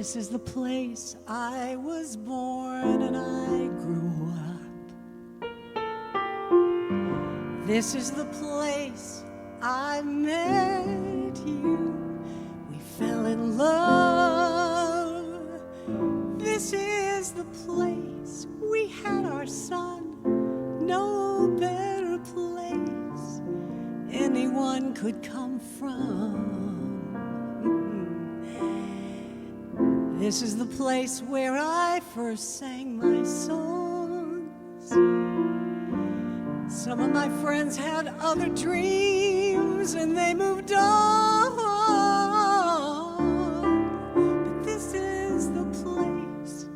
This is the place I was born and I grew up. This is the place I met you. We fell in love. This is the place we had our son. No better place anyone could come from. This is the place where I first sang my songs. Some of my friends had other dreams and they moved on. But this is the place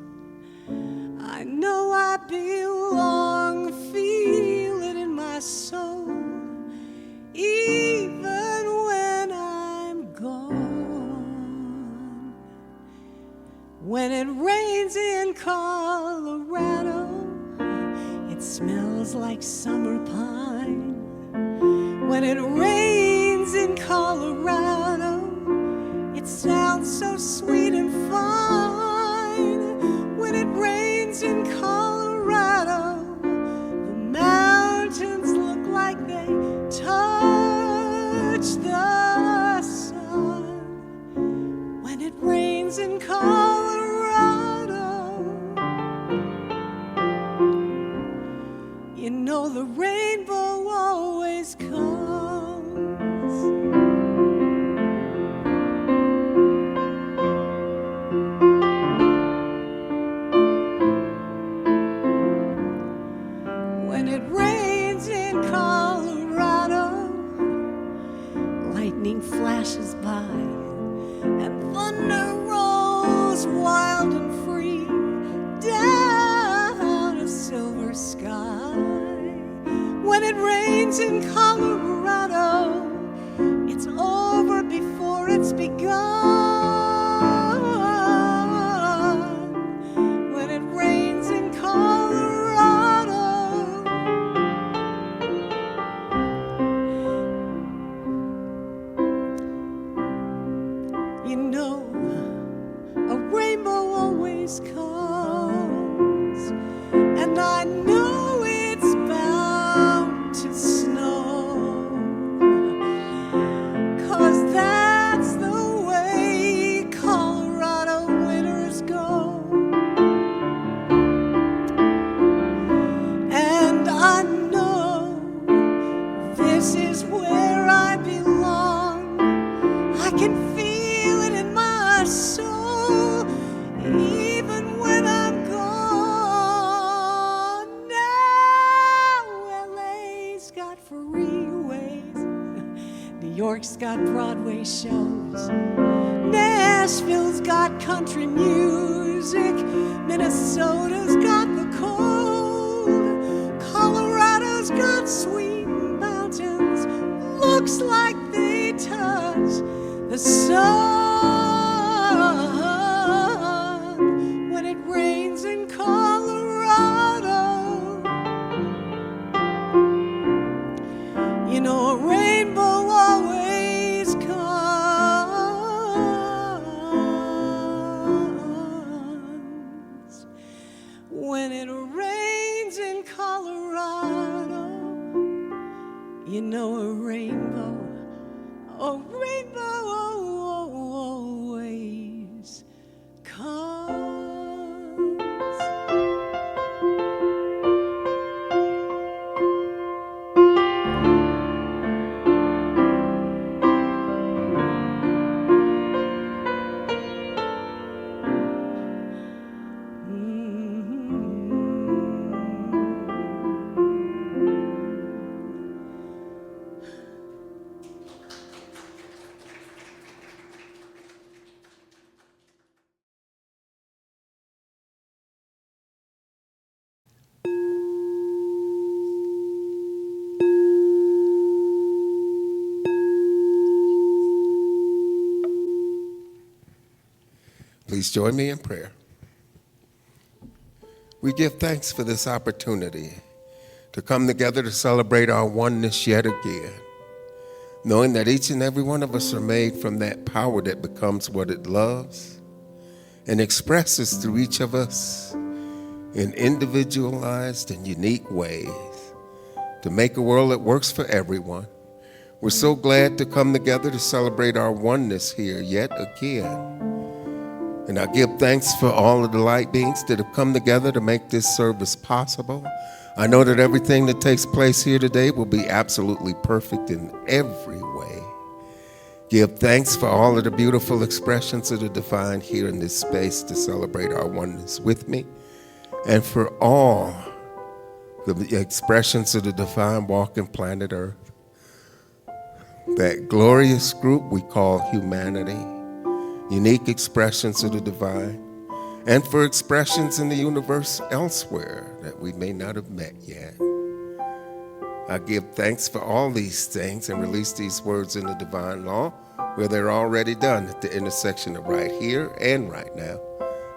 I know I belong. Feel it in my soul, even when I'm gone. When it rains in Colorado, it smells like summer pine. When it rains in Colorado, it sounds so sweet and fine. When it rains in Colorado, the mountains look like they touch the sun. When it rains in Colorado, you know the rainbow always comes. When it rains in Colorado, lightning flashes by and thunder rolls wild and free down a silver sky. When it rains in Colorado, it's over before it's begun. When it rains in Colorado, you know a rainbow always comes, and I know it's bound to snow, 'cause that's the way Colorado winters go. And I know this is where I belong. I can feel it in my soul, even when I'm gone. Now LA's got freeways, New York's got Broadway shows, Nashville's got country music, Minnesota's got the cold, Colorado's got sweet mountains, looks like they touch the sun. When it rains in Colorado, you know a rainbow always comes. When it rains in Colorado, you know a rainbow always comes. Please join me in prayer. We give thanks for this opportunity to come together to celebrate our oneness yet again, knowing that each and every one of us are made from that power that becomes what it loves and expresses through each of us in individualized and unique ways to make a world that works for everyone. We're so glad to come together to celebrate our oneness here yet again. And I give thanks for all of the light beings that have come together to make this service possible. I know that everything that takes place here today will be absolutely perfect in every way. Give thanks for all of the beautiful expressions of the divine here in this space to celebrate our oneness with me, and for all the expressions of the divine walking planet Earth, that glorious group we call humanity, unique expressions of the divine, and for expressions in the universe elsewhere that we may not have met yet. I give thanks for all these things and release these words in the divine law where they're already done at the intersection of right here and right now.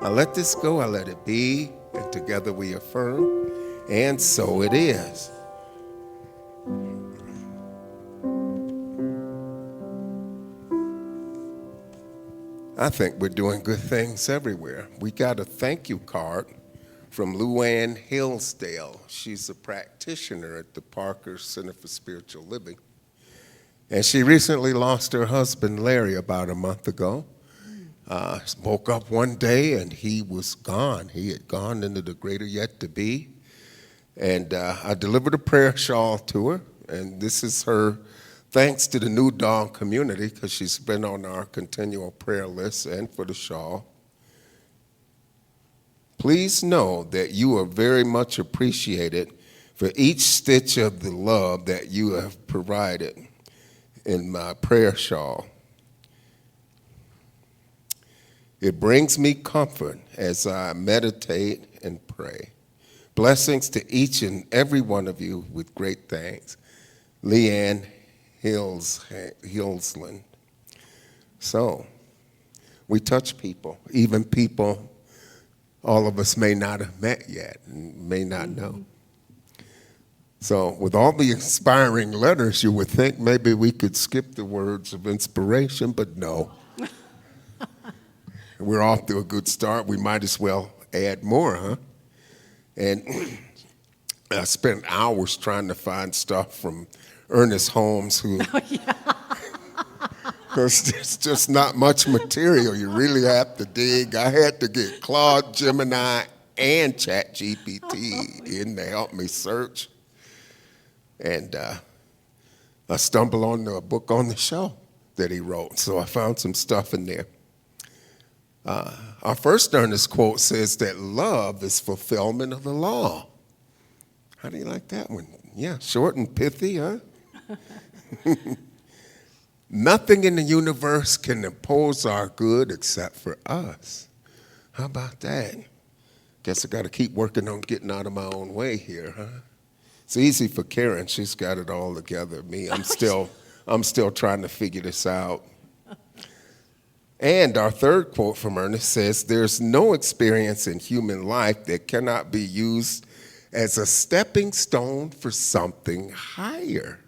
I let this go, I let it be, and together we affirm, and so it is. I think we're doing good things everywhere. We got a thank you card from Luann Hillsdale. She's a practitioner at the Parker Center for Spiritual Living. And she recently lost her husband, Larry, about a month ago. Woke up one day and he was gone. He had gone into the greater yet to be. And I delivered a prayer shawl to her. And this is her thanks to the New Dawn community, because she's been on our continual prayer list, and for the shawl. Please know that you are very much appreciated for each stitch of the love that you have provided in my prayer shawl. It brings me comfort as I meditate and pray. Blessings to each and every one of you with great thanks. Leanne Hillsland. So, we touch people, even people all of us may not have met yet and may not know. So, with all the inspiring letters, you would think maybe we could skip the words of inspiration, but no. We're off to a good start. We might as well add more, huh? And I spent hours trying to find stuff from Ernest Holmes, who, because there's just not much material. You really have to dig. I had to get Claude, Gemini, and ChatGPT in to help me search. And I stumbled on a book on the show that he wrote, so I found some stuff in there. Our first Ernest quote says that love is fulfillment of the law. How do you like that one? Yeah, short and pithy, huh? Nothing in the universe can impose our good except for us. How about that? Guess I got to keep working on getting out of my own way here, huh? It's easy for Karen. She's got it all together. Me, I'm still trying to figure this out. And our third quote from Ernest says, "There's no experience in human life that cannot be used as a stepping stone for something higher."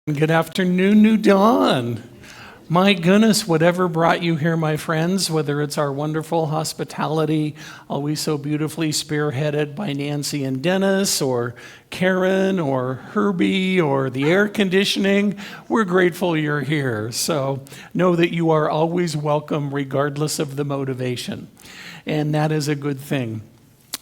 Good afternoon, New Dawn. My goodness, whatever brought you here, my friends, whether it's our wonderful hospitality, always so beautifully spearheaded by Nancy and Dennis, or Karen, or Herbie, or the air conditioning, we're grateful you're here. So know that you are always welcome regardless of the motivation. And that is a good thing.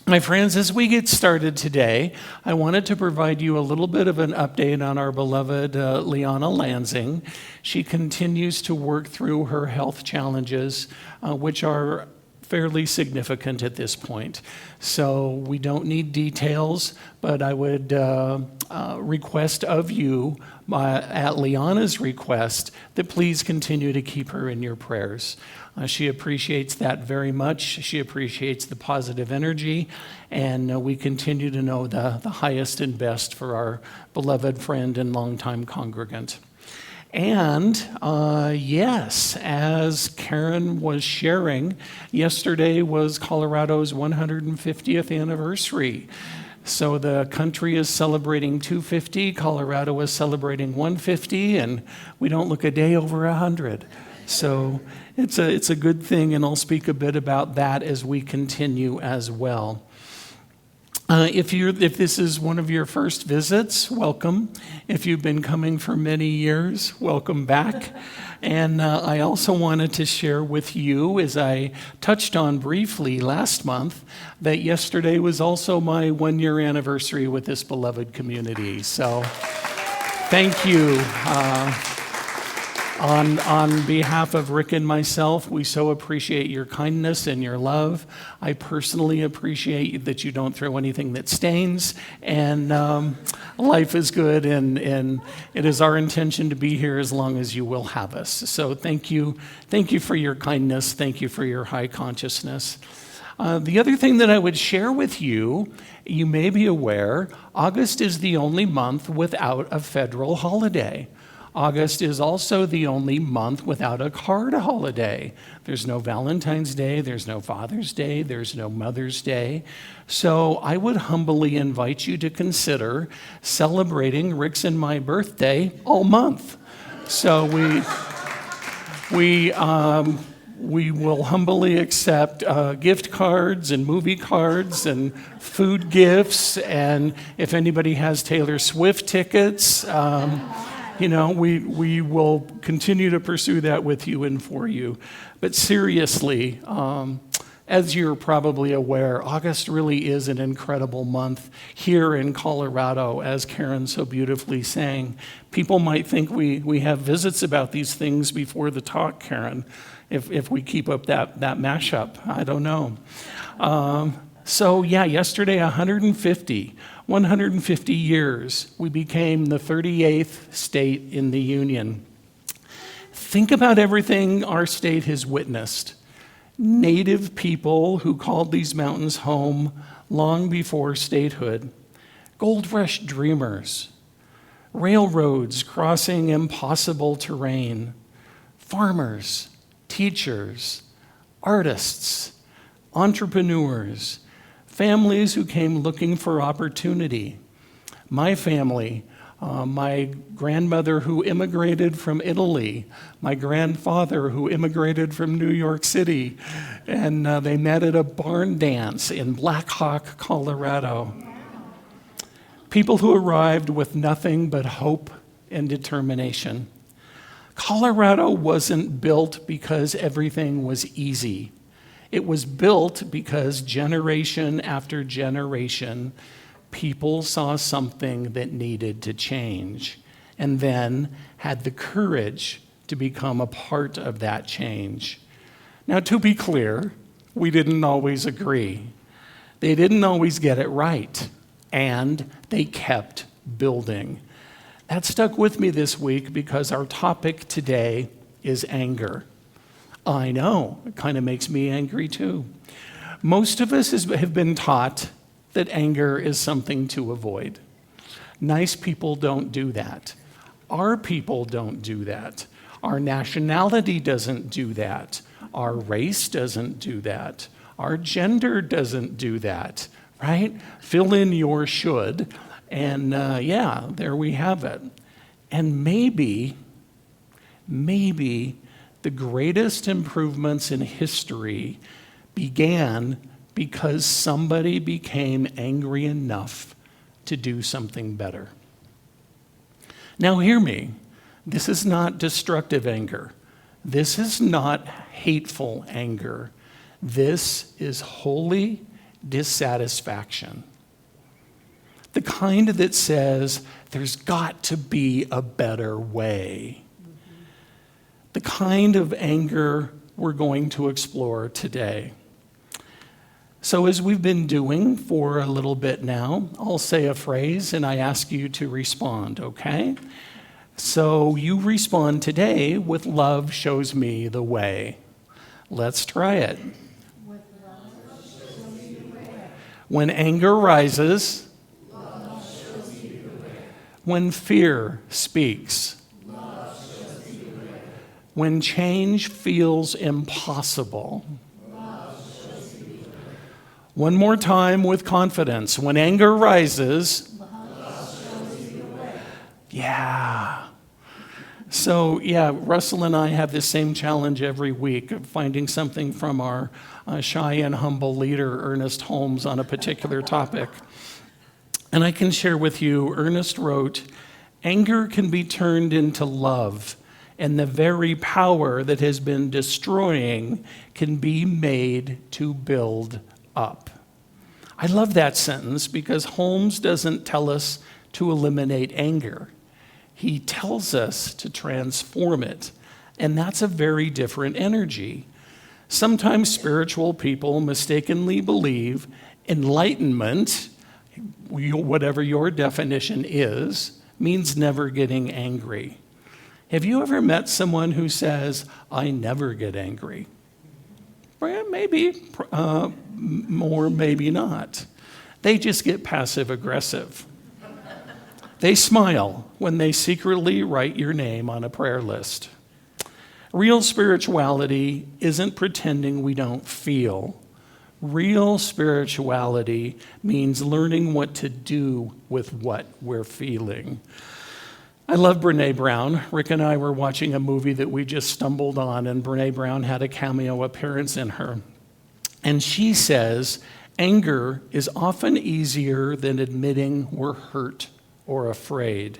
My friends, as we get started today, I wanted to provide you a little bit of an update on our beloved Liana Lansing. She continues to work through her health challenges, which are fairly significant at this point. So we don't need details, but I would request of you, at Liana's request, that please continue to keep her in your prayers. She appreciates that very much. She appreciates the positive energy, and we continue to know the highest and best for our beloved friend and longtime congregant. And yes, as Karen was sharing, yesterday was Colorado's 150th anniversary. So the country is celebrating 250, Colorado is celebrating 150, and we don't look a day over 100. So it's a good thing, and I'll speak a bit about that as we continue as well. If this is one of your first visits, welcome. If you've been coming for many years, welcome back. And I also wanted to share with you, as I touched on briefly last month, that yesterday was also my 1-year anniversary with this beloved community. So thank you. On behalf of Rick and myself, we so appreciate your kindness and your love. I personally appreciate that you don't throw anything that stains, and life is good, and it is our intention to be here as long as you will have us. So thank you for your kindness. Thank you for your high consciousness. The other thing that I would share with you, you may be aware, August is the only month without a federal holiday. August is also the only month without a card holiday. There's no Valentine's Day, there's no Father's Day, there's no Mother's Day. So I would humbly invite you to consider celebrating Rick's and my birthday all month. So we will humbly accept gift cards and movie cards and food gifts, and if anybody has Taylor Swift tickets, we will continue to pursue that with you and for you. But seriously, as you're probably aware, August really is an incredible month here in Colorado, as Karen so beautifully sang. People might think we have visits about these things before the talk, Karen, if we keep up that mashup. I don't know. Yesterday, 150 years, we became the 38th state in the Union. Think about everything our state has witnessed. Native people who called these mountains home long before statehood. Gold Rush dreamers. Railroads crossing impossible terrain. Farmers, teachers, artists, entrepreneurs, families who came looking for opportunity. My family, my grandmother who immigrated from Italy, my grandfather who immigrated from New York City, and they met at a barn dance in Black Hawk, Colorado. People who arrived with nothing but hope and determination. Colorado wasn't built because everything was easy. It was built because generation after generation, people saw something that needed to change and then had the courage to become a part of that change. Now, to be clear, we didn't always agree. They didn't always get it right, and they kept building. That stuck with me this week because our topic today is anger. I know, it kind of makes me angry too. Most of us have been taught that anger is something to avoid. Nice people don't do that. Our people don't do that. Our nationality doesn't do that. Our race doesn't do that. Our gender doesn't do that, right? Fill in your should, and there we have it. And maybe the greatest improvements in history began because somebody became angry enough to do something better. Now hear me, this is not destructive anger. This is not hateful anger. This is holy dissatisfaction. The kind that says there's got to be a better way. The kind of anger we're going to explore today. So as we've been doing for a little bit now, I'll say a phrase and I ask you to respond, okay? So you respond today with "love shows me the way." Let's try it. When anger rises, love shows you the way. When fear speaks, when change feels impossible, One more time with confidence. When anger rises, yeah. So, yeah, Russell and I have the same challenge every week of finding something from our shy and humble leader, Ernest Holmes, on a particular topic. And I can share with you, Ernest wrote, anger can be turned into love, and the very power that has been destroying can be made to build up. I love that sentence because Holmes doesn't tell us to eliminate anger. He tells us to transform it, and that's a very different energy. Sometimes spiritual people mistakenly believe enlightenment, whatever your definition is, means never getting angry. Have you ever met someone who says, I never get angry? Well, maybe, or maybe not. They just get passive aggressive. They smile when they secretly write your name on a prayer list. Real spirituality isn't pretending we don't feel. Real spirituality means learning what to do with what we're feeling. I love Brene Brown. Rick and I were watching a movie that we just stumbled on, and Brene Brown had a cameo appearance in her. And she says, anger is often easier than admitting we're hurt or afraid.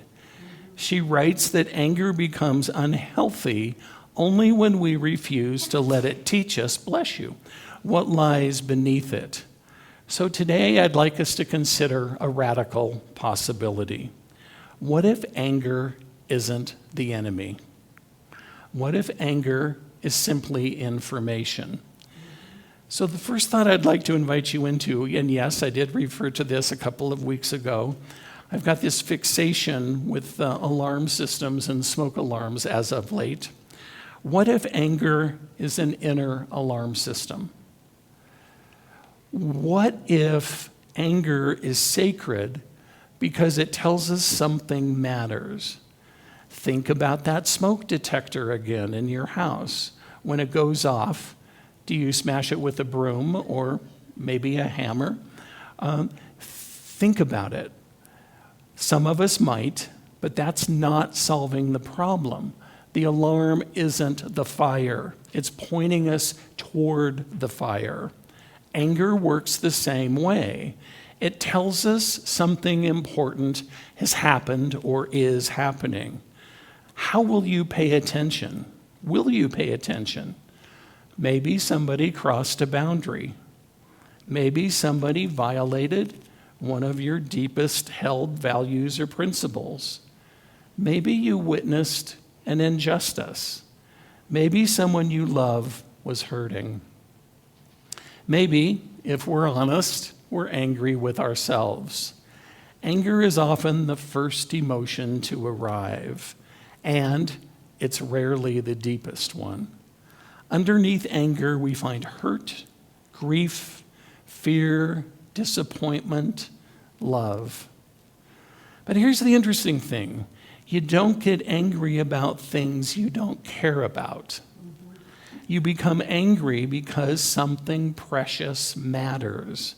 She writes that anger becomes unhealthy only when we refuse to let it teach us, bless you, what lies beneath it. So today I'd like us to consider a radical possibility. What if anger isn't the enemy? What if anger is simply information? So the first thought I'd like to invite you into, and yes, I did refer to this a couple of weeks ago, I've got this fixation with alarm systems and smoke alarms as of late. What if anger is an inner alarm system? What if anger is sacred because it tells us something matters? Think about that smoke detector again in your house. When it goes off, do you smash it with a broom or maybe a hammer? Think about it. Some of us might, but that's not solving the problem. The alarm isn't the fire. It's pointing us toward the fire. Anger works the same way. It tells us something important has happened or is happening. How will you pay attention? Will you pay attention? Maybe somebody crossed a boundary. Maybe somebody violated one of your deepest held values or principles. Maybe you witnessed an injustice. Maybe someone you love was hurting. Maybe, if we're honest, we're angry with ourselves. Anger is often the first emotion to arrive, and it's rarely the deepest one. Underneath anger, we find hurt, grief, fear, disappointment, love. But here's the interesting thing. You don't get angry about things you don't care about. You become angry because something precious matters.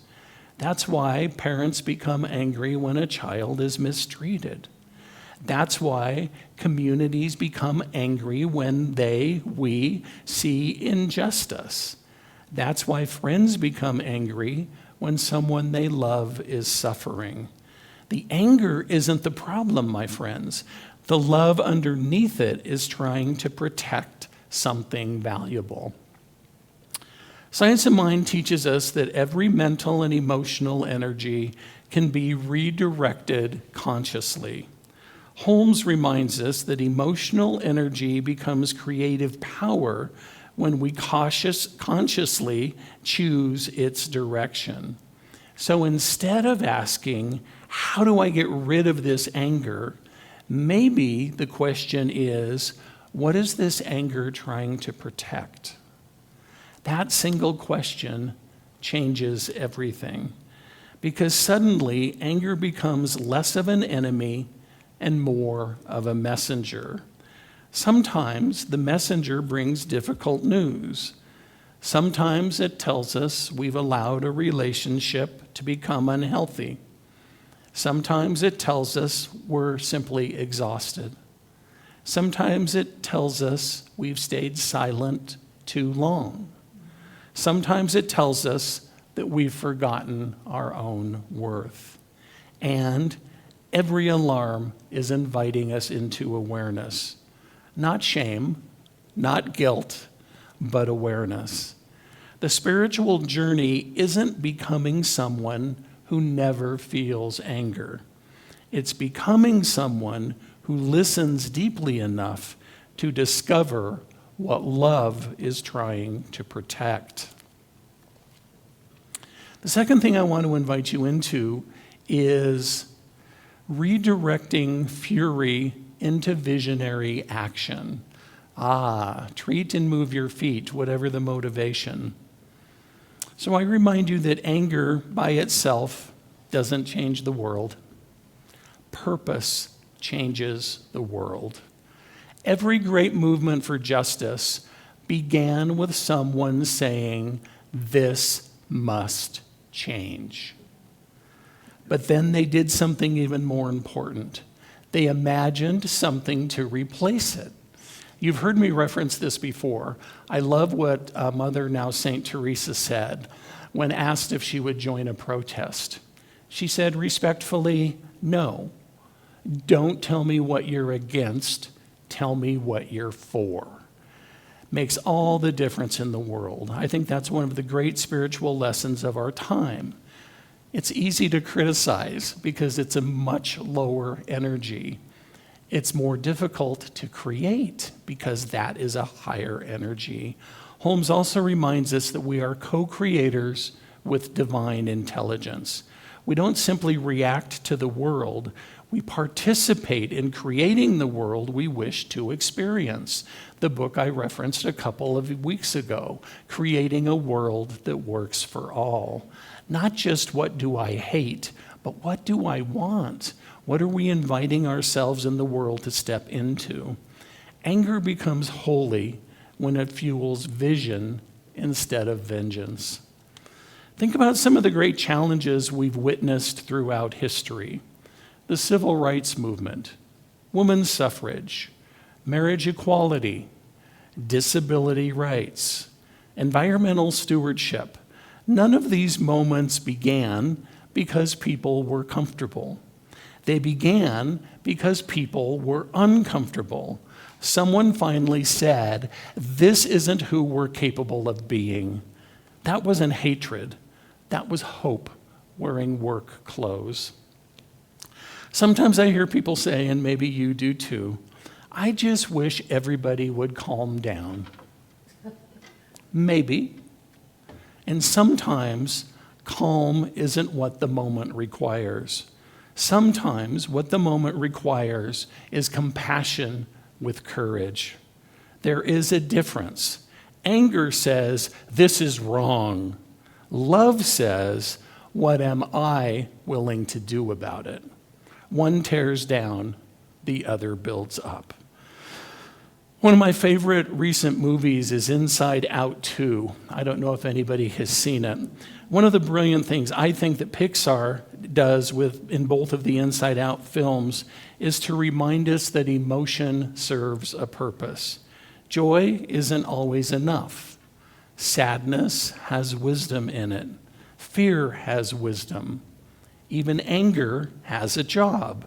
That's why parents become angry when a child is mistreated. That's why communities become angry when we see injustice. That's why friends become angry when someone they love is suffering. The anger isn't the problem, my friends. The love underneath it is trying to protect something valuable. Science of Mind teaches us that every mental and emotional energy can be redirected consciously. Holmes reminds us that emotional energy becomes creative power when we consciously choose its direction. So instead of asking, how do I get rid of this anger? Maybe the question is, what is this anger trying to protect? That single question changes everything, because suddenly anger becomes less of an enemy and more of a messenger. Sometimes the messenger brings difficult news. Sometimes it tells us we've allowed a relationship to become unhealthy. Sometimes it tells us we're simply exhausted. Sometimes it tells us we've stayed silent too long. Sometimes it tells us that we've forgotten our own worth. And every alarm is inviting us into awareness. Not shame, not guilt, but awareness. The spiritual journey isn't becoming someone who never feels anger. It's becoming someone who listens deeply enough to discover what love is trying to protect. The second thing I want to invite you into is redirecting fury into visionary action. Treat and move your feet, whatever the motivation. So I remind you that anger by itself doesn't change the world. Purpose changes the world. Every great movement for justice began with someone saying, "This must change." But then they did something even more important. They imagined something to replace it. You've heard me reference this before. I love what Mother, now St. Teresa, said when asked if she would join a protest. She said respectfully, "No. Don't tell me what you're against. Tell me what you're for." Makes all the difference in the world. I think that's one of the great spiritual lessons of our time. It's easy to criticize because it's a much lower energy. It's more difficult to create because that is a higher energy. Holmes also reminds us that we are co-creators with divine intelligence. We don't simply react to the world, we participate in creating the world we wish to experience. The book I referenced a couple of weeks ago, Creating a World That Works for All. Not just what do I hate, but what do I want? What are we inviting ourselves in the world to step into? Anger becomes holy when it fuels vision instead of vengeance. Think about some of the great challenges we've witnessed throughout history. The civil rights movement, women's suffrage, marriage equality, disability rights, environmental stewardship. None of these moments began because people were comfortable. They began because people were uncomfortable. Someone finally said, "This isn't who we're capable of being." That wasn't hatred. That was hope wearing work clothes. Sometimes I hear people say, and maybe you do too, "I just wish everybody would calm down." Maybe. And sometimes calm isn't what the moment requires. Sometimes what the moment requires is compassion with courage. There is a difference. Anger says, "This is wrong." Love says, "What am I willing to do about it?" One tears down, the other builds up. One of my favorite recent movies is Inside Out 2. I don't know if anybody has seen it. One of the brilliant things I think that Pixar does in both of the Inside Out films is to remind us that emotion serves a purpose. Joy isn't always enough. Sadness has wisdom in it. Fear has wisdom. Even anger has a job.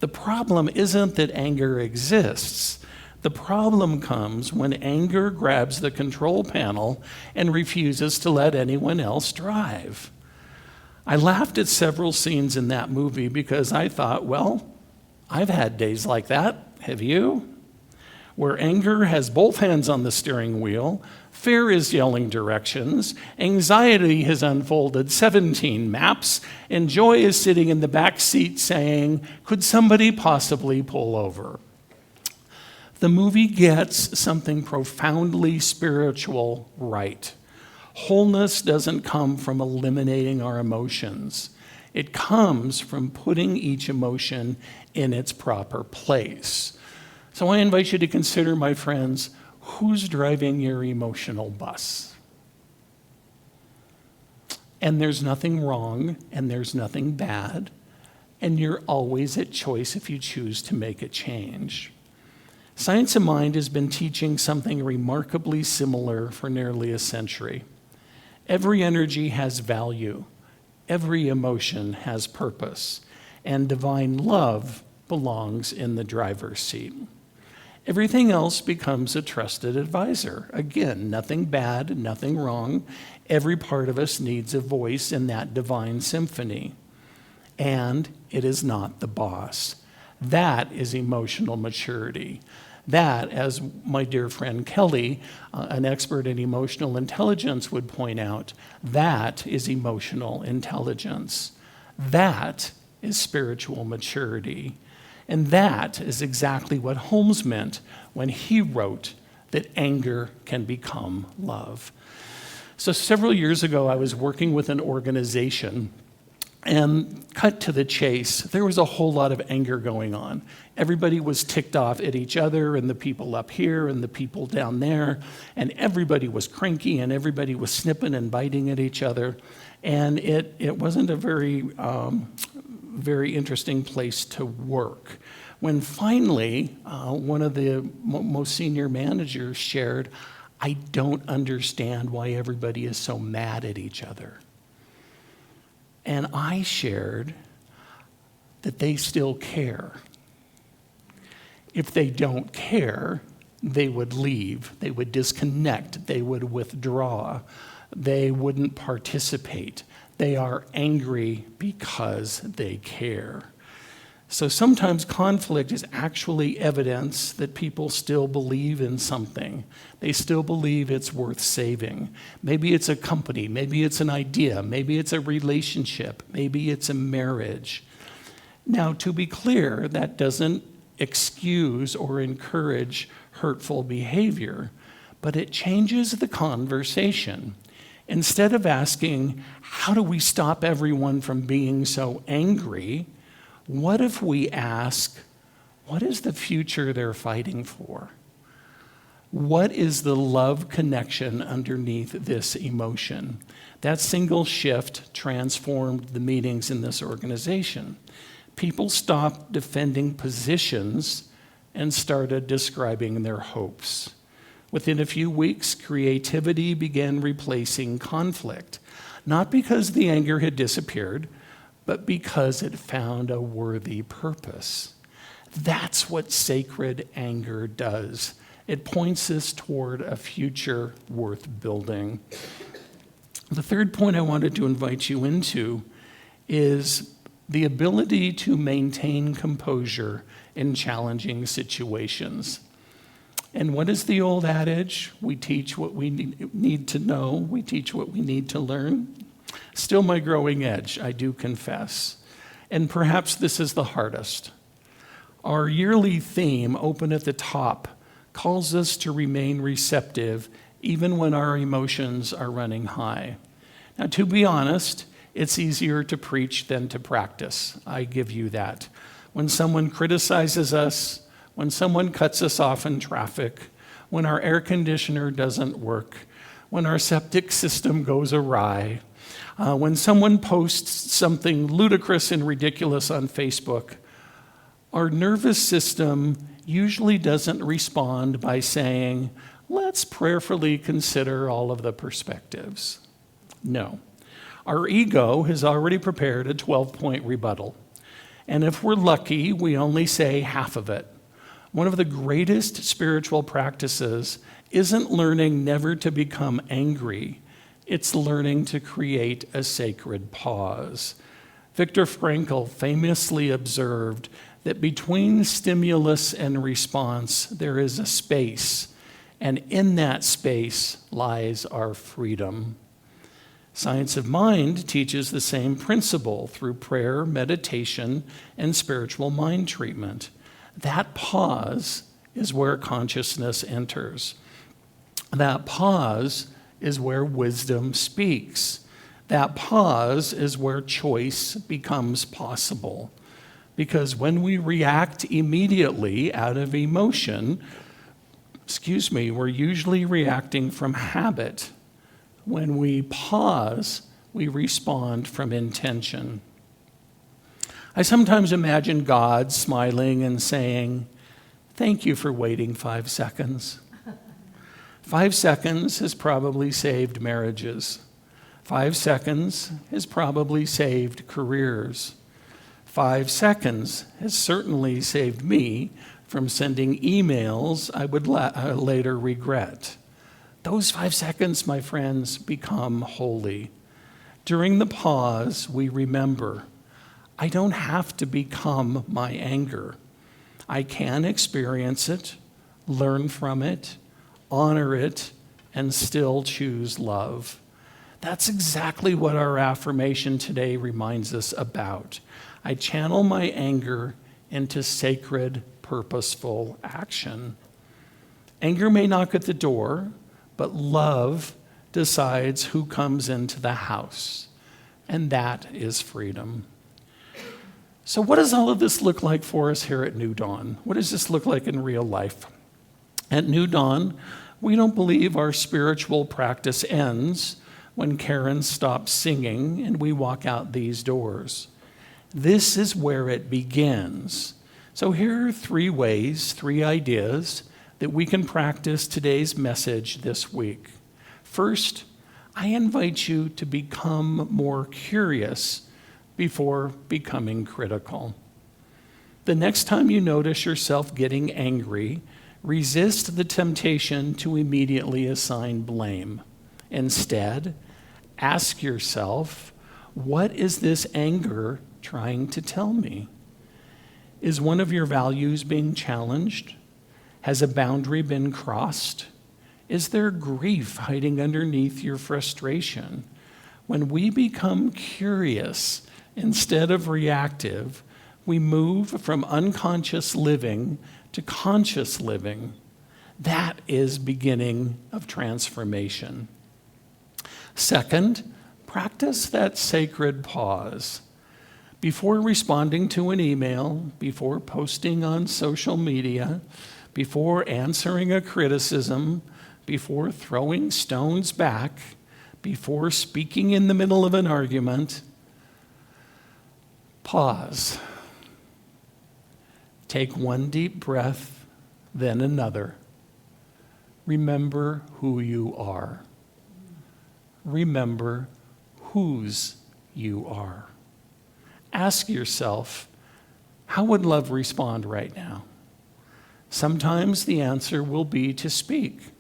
The problem isn't that anger exists. The problem comes when anger grabs the control panel and refuses to let anyone else drive. I laughed at several scenes in that movie because I thought, well, I've had days like that. Have you? Where anger has both hands on the steering wheel, fear is yelling directions, anxiety has unfolded 17 maps, and joy is sitting in the back seat saying, "Could somebody possibly pull over?" The movie gets something profoundly spiritual right. Wholeness doesn't come from eliminating our emotions. It comes from putting each emotion in its proper place. So I invite you to consider, my friends, who's driving your emotional bus? And there's nothing wrong, and there's nothing bad, and you're always at choice if you choose to make a change. Science of Mind has been teaching something remarkably similar for nearly a century. Every energy has value, every emotion has purpose, and divine love belongs in the driver's seat. Everything else becomes a trusted advisor. Again, nothing bad, nothing wrong. Every part of us needs a voice in that divine symphony. And it is not the boss. That is emotional maturity. That, as my dear friend Kelly, an expert in emotional intelligence, would point out, that is emotional intelligence. That is spiritual maturity. And that is exactly what Holmes meant when he wrote that anger can become love. So several years ago, I was working with an organization, and cut to the chase, there was a whole lot of anger going on. Everybody was ticked off at each other, and the people up here and the people down there, and everybody was cranky, and everybody was snipping and biting at each other. And it wasn't a very interesting place to work. When finally, one of the most senior managers shared, "I don't understand why everybody is so mad at each other." And I shared that they still care. If they don't care, they would leave, they would disconnect, they would withdraw, they wouldn't participate. They are angry because they care. So sometimes conflict is actually evidence that people still believe in something. They still believe it's worth saving. Maybe it's a company, maybe it's an idea, maybe it's a relationship, maybe it's a marriage. Now, to be clear, that doesn't excuse or encourage hurtful behavior, but it changes the conversation. Instead of asking, how do we stop everyone from being so angry? What if we ask, what is the future they're fighting for? What is the love connection underneath this emotion? That single shift transformed the meetings in this organization. People stopped defending positions and started describing their hopes. Within a few weeks, creativity began replacing conflict, not because the anger had disappeared, but because it found a worthy purpose. That's what sacred anger does. It points us toward a future worth building. The third point I wanted to invite you into is the ability to maintain composure in challenging situations. And what is the old adage? We teach what we need to know, we teach what we need to learn. Still my growing edge, I do confess. And perhaps this is the hardest. Our yearly theme, Open at the Top, calls us to remain receptive even when our emotions are running high. Now, to be honest, it's easier to preach than to practice. I give you that. When someone criticizes us, when someone cuts us off in traffic, when our air conditioner doesn't work, when our septic system goes awry, when someone posts something ludicrous and ridiculous on Facebook, our nervous system usually doesn't respond by saying, let's prayerfully consider all of the perspectives. No. Our ego has already prepared a 12-point rebuttal. And if we're lucky, we only say half of it. One of the greatest spiritual practices isn't learning never to become angry. It's learning to create a sacred pause. Viktor Frankl famously observed that between stimulus and response, there is a space, and in that space lies our freedom. Science of Mind teaches the same principle through prayer, meditation, and spiritual mind treatment. That pause is where consciousness enters. That pause is where wisdom speaks. That pause is where choice becomes possible. Because when we react immediately out of emotion, we're usually reacting from habit. When we pause, we respond from intention. I sometimes imagine God smiling and saying, "Thank you for waiting 5 seconds." 5 seconds has probably saved marriages. 5 seconds has probably saved careers. 5 seconds has certainly saved me from sending emails I would later regret. Those 5 seconds, my friends, become holy. During the pause, we remember, I don't have to become my anger. I can experience it, learn from it, honor it, and still choose love. That's exactly what our affirmation today reminds us about. I channel my anger into sacred, purposeful action. Anger may knock at the door, but love decides who comes into the house, and that is freedom. So what does all of this look like for us here at New Dawn? What does this look like in real life? At New Dawn, we don't believe our spiritual practice ends when Karen stops singing and we walk out these doors. This is where it begins. So here are 3 ways, 3 ideas that we can practice today's message this week. First, I invite you to become more curious before becoming critical. The next time you notice yourself getting angry, resist the temptation to immediately assign blame. Instead, ask yourself, what is this anger trying to tell me? Is one of your values being challenged? Has a boundary been crossed? Is there grief hiding underneath your frustration? When we become curious instead of reactive, we move from unconscious living to conscious living. That is beginning of transformation. Second, practice that sacred pause. Before responding to an email, before posting on social media, before answering a criticism, before throwing stones back, before speaking in the middle of an argument, pause. Take one deep breath, then another. Remember who you are. Remember whose you are. Ask yourself, how would love respond right now? Sometimes the answer will be to speak.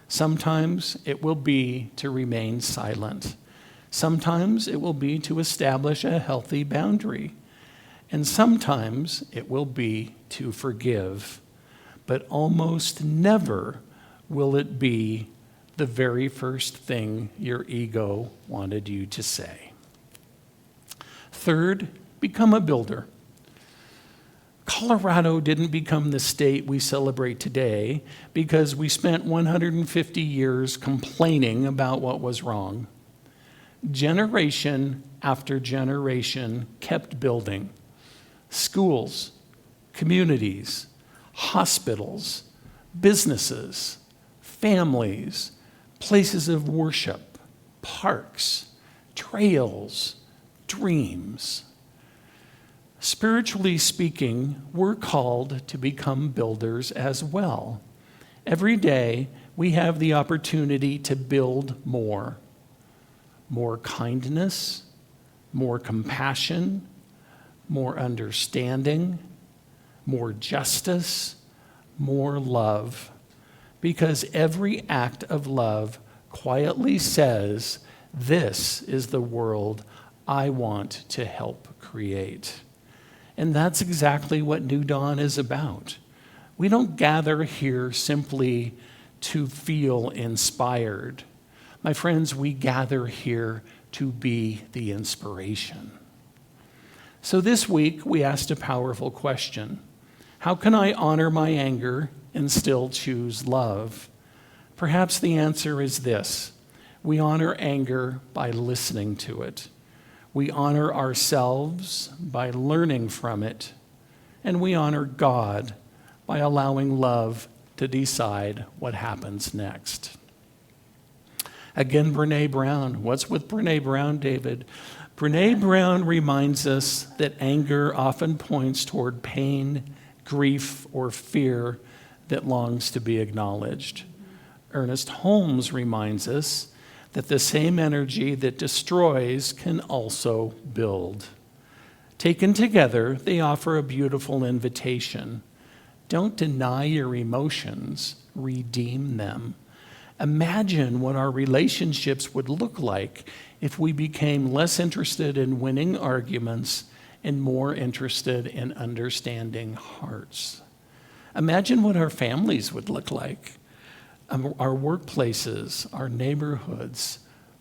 Sometimes it will be to remain silent. Sometimes it will be to establish a healthy boundary. And sometimes it will be to forgive. But almost never will it be the very first thing your ego wanted you to say. Third, become a builder. Colorado didn't become the state we celebrate today because we spent 150 years complaining about what was wrong. Generation after generation kept building. Schools, communities, hospitals, businesses, families, places of worship, parks, trails, dreams. Spiritually speaking, we're called to become builders as well. Every day, we have the opportunity to build more. More kindness, more compassion, more understanding, more justice, more love. Because every act of love quietly says, this is the world I want to help create. And that's exactly what New Dawn is about. We don't gather here simply to feel inspired. My friends, we gather here to be the inspiration. So this week, we asked a powerful question. How can I honor my anger and still choose love? Perhaps the answer is this. We honor anger by listening to it. We honor ourselves by learning from it. And we honor God by allowing love to decide what happens next. Again, Brene Brown. What's with Brene Brown, David? Brene Brown reminds us that anger often points toward pain, grief, or fear that longs to be acknowledged. Ernest Holmes reminds us that the same energy that destroys can also build. Taken together, they offer a beautiful invitation. Don't deny your emotions, redeem them. Imagine what our relationships would look like if we became less interested in winning arguments and more interested in understanding hearts. Imagine what our families would look like, our workplaces, our neighborhoods.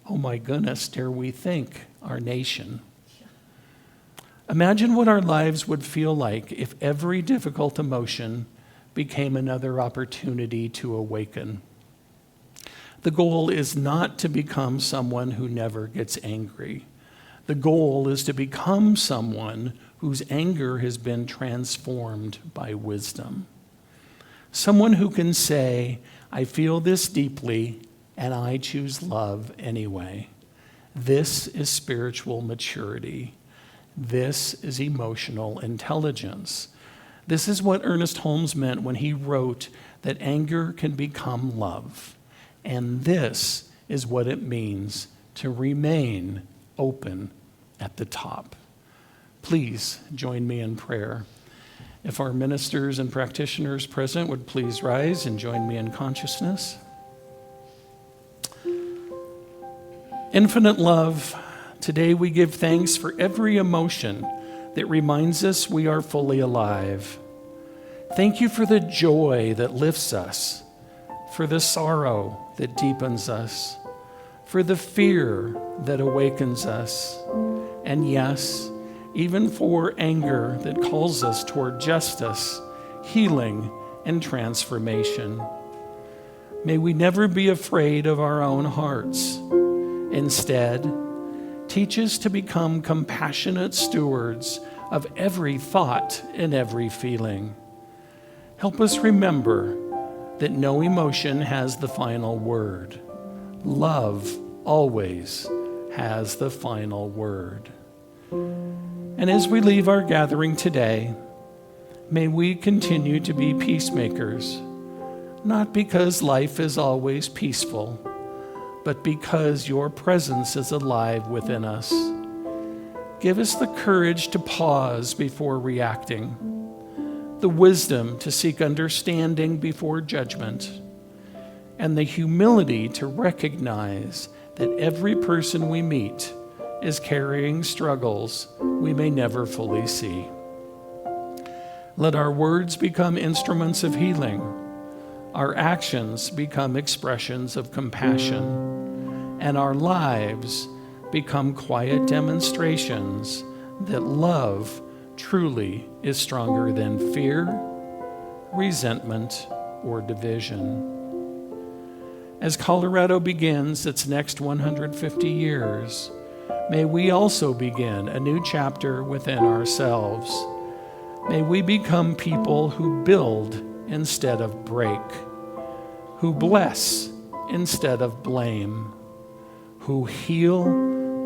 Oh my goodness, dare we think, our nation. Imagine what our lives would feel like if every difficult emotion became another opportunity to awaken. The goal is not to become someone who never gets angry. The goal is to become someone whose anger has been transformed by wisdom. Someone who can say, I feel this deeply and I choose love anyway. This is spiritual maturity. This is emotional intelligence. This is what Ernest Holmes meant when he wrote that anger can become love. And this is what it means to remain open at the top. Please join me in prayer. If our ministers and practitioners present would please rise and join me in consciousness. Infinite love, today we give thanks for every emotion that reminds us we are fully alive. Thank you for the joy that lifts us, for the sorrow that deepens us, for the fear that awakens us, and yes, even for anger that calls us toward justice, healing, and transformation. May we never be afraid of our own hearts. Instead, teach us to become compassionate stewards of every thought and every feeling. Help us remember that no emotion has the final word. Love always has the final word. And as we leave our gathering today, may we continue to be peacemakers, not because life is always peaceful, but because your presence is alive within us. Give us the courage to pause before reacting, the wisdom to seek understanding before judgment, and the humility to recognize that every person we meet is carrying struggles we may never fully see. Let our words become instruments of healing, our actions become expressions of compassion, and our lives become quiet demonstrations that love truly is stronger than fear, resentment, or division. As Colorado begins its next 150 years, may we also begin a new chapter within ourselves. May we become people who build instead of break, who bless instead of blame, who heal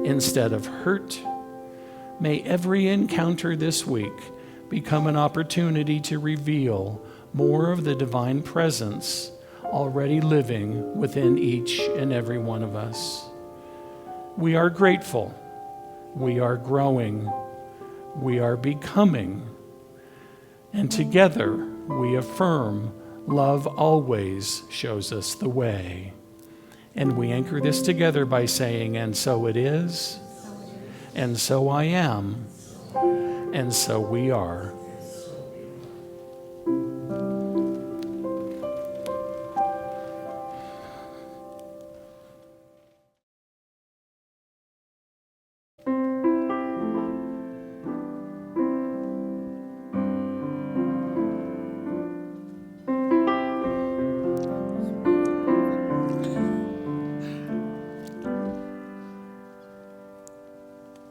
instead of hurt. May every encounter this week become an opportunity to reveal more of the divine presence already living within each and every one of us. We are grateful. We are growing. We are becoming. And together we affirm love always shows us the way. And we anchor this together by saying, and so it is, and so I am, and so we are.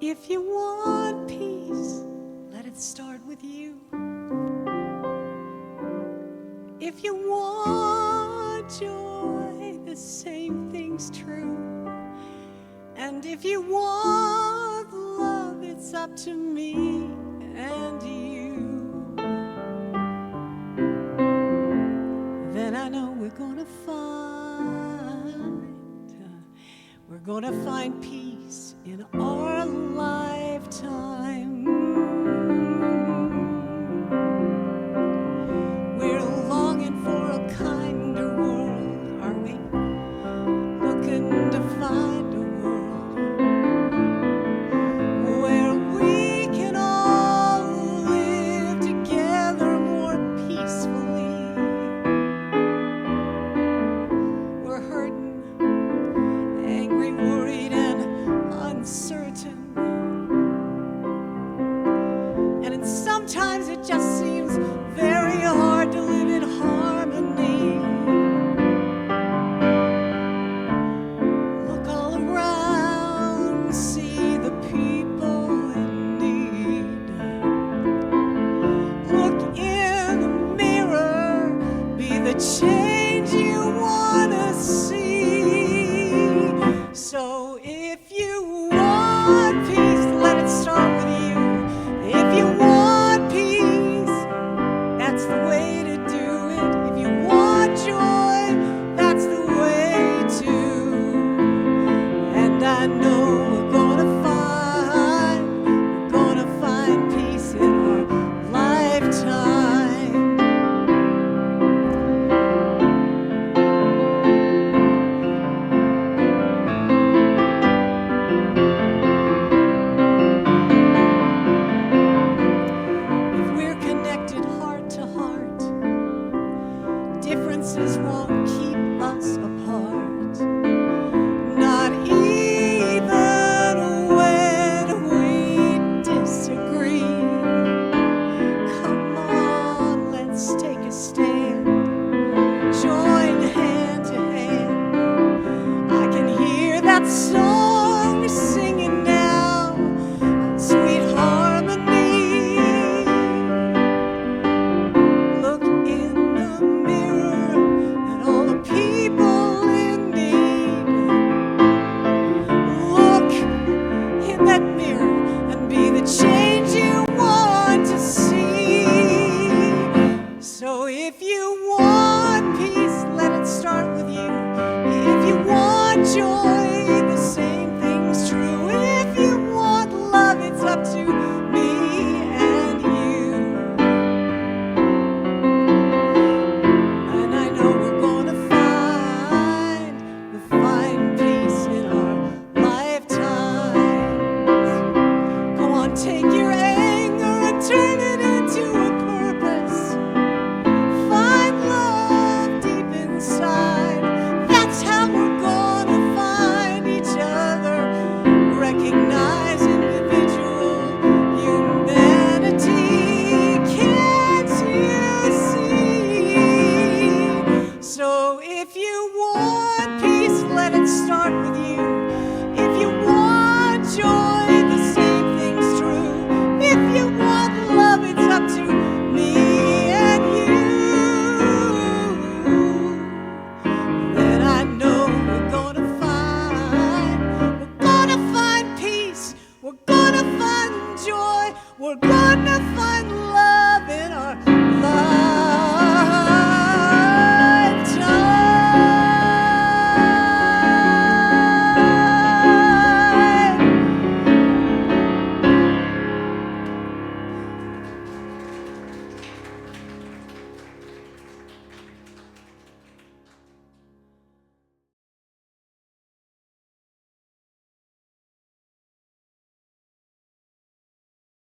If you want peace, let it start with you. up to me and you, then I know we're gonna find peace in our lifetime. We're longing for a kinder world, are we? Looking to find a world where we can all live together more peacefully. We're hurting, angry, worried, and uncertain. And sometimes it just seems very hard to live in harmony. Look all around, see the people in need. Look in the mirror, be the change you want to see. So if you want peace, let it start with you. If you want peace, that's the way to do it. If you want joy, that's the way to. And I know we're gonna find peace in our lifetime. If we're connected heart to heart, differences won't keep us apart. Not even when we disagree. Come on, let's take a stand. Join hand to hand. I can hear that song singing now on sweet harmony. Look in the mirror at all the people in need. Look in that mirror and be the change you want to see. So if you want peace, let it start with you. If you want joy, the same thing's true. If you want love, it's up to me and you. And I know we're gonna find peace in our lifetimes. Go on, take your anger and turn it into a purpose. Find love deep inside. That's how we're gonna find each other. Recognize individual humanity. Can't you see? So if you want peace, let it start with you. If you want joy, the same thing's true. If you want love, it's up to me and you. Then I know we're gonna find peace. We're gonna find joy. We're gonna find love.